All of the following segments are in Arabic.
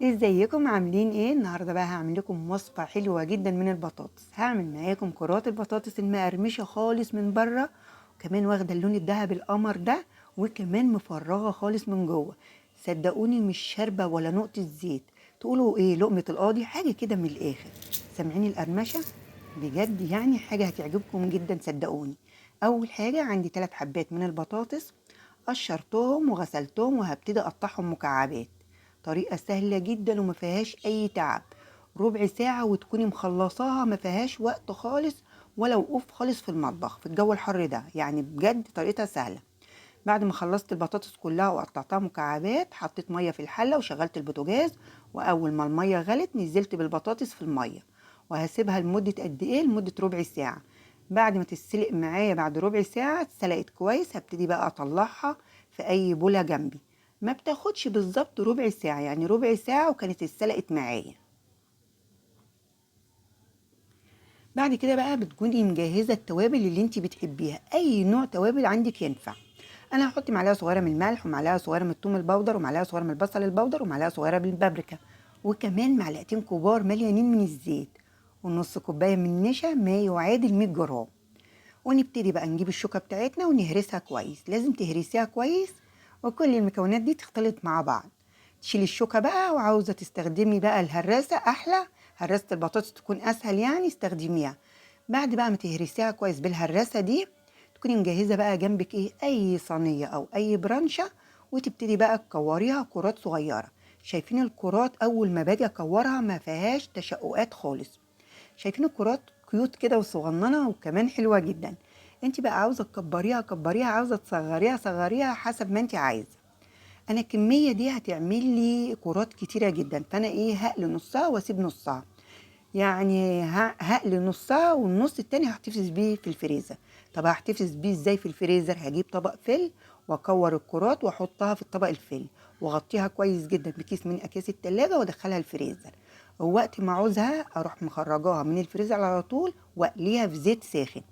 ازيكم عاملين ايه؟ النهارده بقى هعمل لكم وصفه حلوه جدا من البطاطس. هعمل معاكم كرات البطاطس المقرمشه خالص من بره، وكمان واخده اللون الذهبي القمر ده، وكمان مفرغه خالص من جوه. صدقوني مش شاربه ولا نقطه زيت. تقولوا ايه؟ لقمه القاضي حاجه كده من الاخر. سامعين القرمشه؟ بجد يعني حاجه هتعجبكم جدا صدقوني. اول حاجه عندي 3 حبات من البطاطس، قشرتهم وغسلتهم وهبتدي اقطعهم مكعبات. طريقة سهلة جدا وما فيهاش أي تعب. ربع ساعة وتكوني مخلصاها، ما فيهاش وقت خالص ولا وقوف خالص في المطبخ في الجو الحر ده، يعني بجد طريقتها سهلة. بعد ما خلصت البطاطس كلها وقطعتها مكعبات، حطيت مية في الحلة وشغلت البوتاجاز، وأول ما المية غلت نزلت بالبطاطس في المية، وهسيبها لمدة قد إيه؟ لمدة ربع ساعة. بعد ما تتسلق معايا بعد ربع ساعة اتسلقت كويس، هبتدي بقى أطلعها في أي بولة جنبي. ما بتاخدش بالظبط ربع ساعة، يعني ربع ساعة وكانت اتسلقت معايا. بعد كده بقى بتكوني مجهزة التوابل اللي انت بتحبيها، أي نوع توابل عندك ينفع. انا هحط معلقه صغيره من الملح، ومعلقه صغيره من الثوم البودر، ومعلقه صغيره من البصل البودر، ومعلقه صغيره من البابريكا، وكمان معلقتين كبار مليانين من الزيت، ونص كوبايه من النشا ما يعادل 100 جرام. ونبتدي بقى نجيب الشوكه بتاعتنا ونهرسها كويس، لازم تهرسيها كويس، وكل المكونات دي تختلط مع بعض. تشيلي الشوكه بقى، وعاوزه تستخدمي بقى الهراسه احلى، هراسه البطاطس تكون اسهل يعني استخدميها. بعد بقى ما تهرسيها كويس بالهراسه دي، تكوني مجهزه بقى جنبك ايه؟ اي صينيه او اي برانشه، وتبتدي بقى تكوريها كرات صغيره. شايفين الكرات اول ما باجي اكورها ما فيهاش تشققات خالص. شايفين الكرات كيوت كده وصغننه وكمان حلوه جدا. انت بقى عاوزه تكبريها كبريها، عاوزه تصغريها صغريها حسب ما انت عايزه. انا الكميه دي هتعمل لي كرات كتيره جدا، فانا ايه؟ هقلي نصها واسيب نصها. يعني هقلي نصها، والنص التاني هحتفظ بيه في الفريزر. طب هحتفظ بيه ازاي في الفريزر؟ هجيب طبق فل واكور الكرات واحطها في الطبق الفل، واغطيها كويس جدا بكيس من اكياس التلاجة وادخلها الفريزر. ووقت ما عاوزها اروح مخرجاها من الفريزر على طول واقليها في زيت ساخن.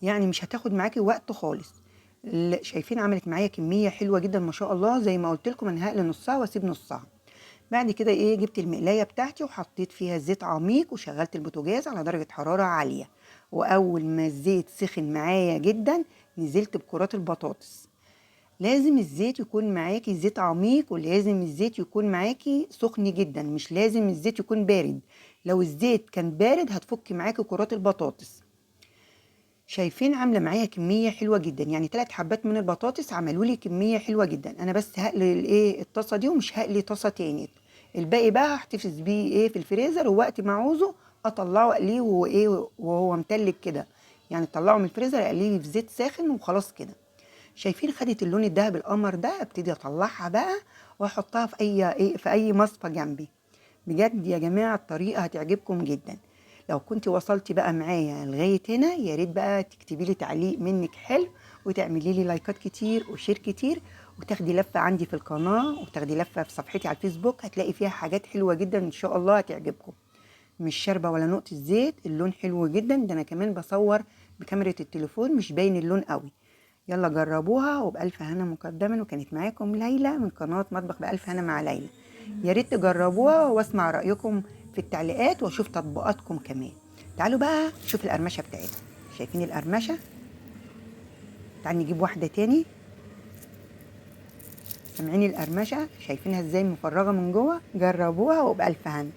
يعني مش هتاخد معاكي وقت خالص. شايفين عملت معايا كميه حلوه جدا ما شاء الله. زي ما قلت لكم انا هقلي نصها واسيب نصها. بعد كده ايه؟ جبت المقلايه بتاعتي وحطيت فيها زيت عميق، وشغلت البوتاجاز على درجه حراره عاليه. واول ما الزيت سخن معايا جدا نزلت بكرات البطاطس. لازم الزيت يكون معاكي زيت عميق، ولازم الزيت يكون معاكي سخن جدا، مش لازم الزيت يكون بارد. لو الزيت كان بارد هتفك معاكي كرات البطاطس. شايفين عامله معايا كميه حلوه جدا، يعني 3 حبات من البطاطس عملوا لي كميه حلوه جدا. انا بس هقلي الايه؟ الطاسه دي، ومش هقلي طاسه تاني. الباقي بقى هحتفظ بيه ايه؟ في الفريزر، ووقت ما عاوزه اطلعه اقليه وايه وهو متلج كده. يعني اطلعه من الفريزر اقليه في زيت ساخن وخلاص كده. شايفين خدت اللون الدهبي القمر ده؟ ابتدي اطلعها بقى واحطها في اي ايه؟ في اي مصفى جنبي. بجد يا جماعة الطريقة هتعجبكم جدا. لو كنت وصلتي بقى معايا لغاية هنا، يا ريت بقى تكتبي لي تعليق منك حلو، وتعملي لي لايكات كتير وشير كتير، وتاخدي لفة عندي في القناة، وتاخدي لفة في صفحتي على الفيسبوك، هتلاقي فيها حاجات حلوة جدا ان شاء الله هتعجبكم. مش شاربة ولا نقطة زيت، اللون حلو جدا، ده انا كمان بصور بكاميرا التليفون مش باين اللون قوي. يلا جربوها وبألف هنا مقدما. وكانت معاكم ليلى من قناة مطبخ بألف هنا مع ليلى. يا ريت تجربوها واسمع رأيكم في التعليقات واشوف تطبيقاتكم كمان. تعالوا بقى نشوف القرمشة بتاعتها. شايفين القرمشة؟ تعالوا نجيب واحدة تاني. سامعين القرمشة؟ شايفينها ازاي مفرغة من جوه؟ جربوها وبألف هنا.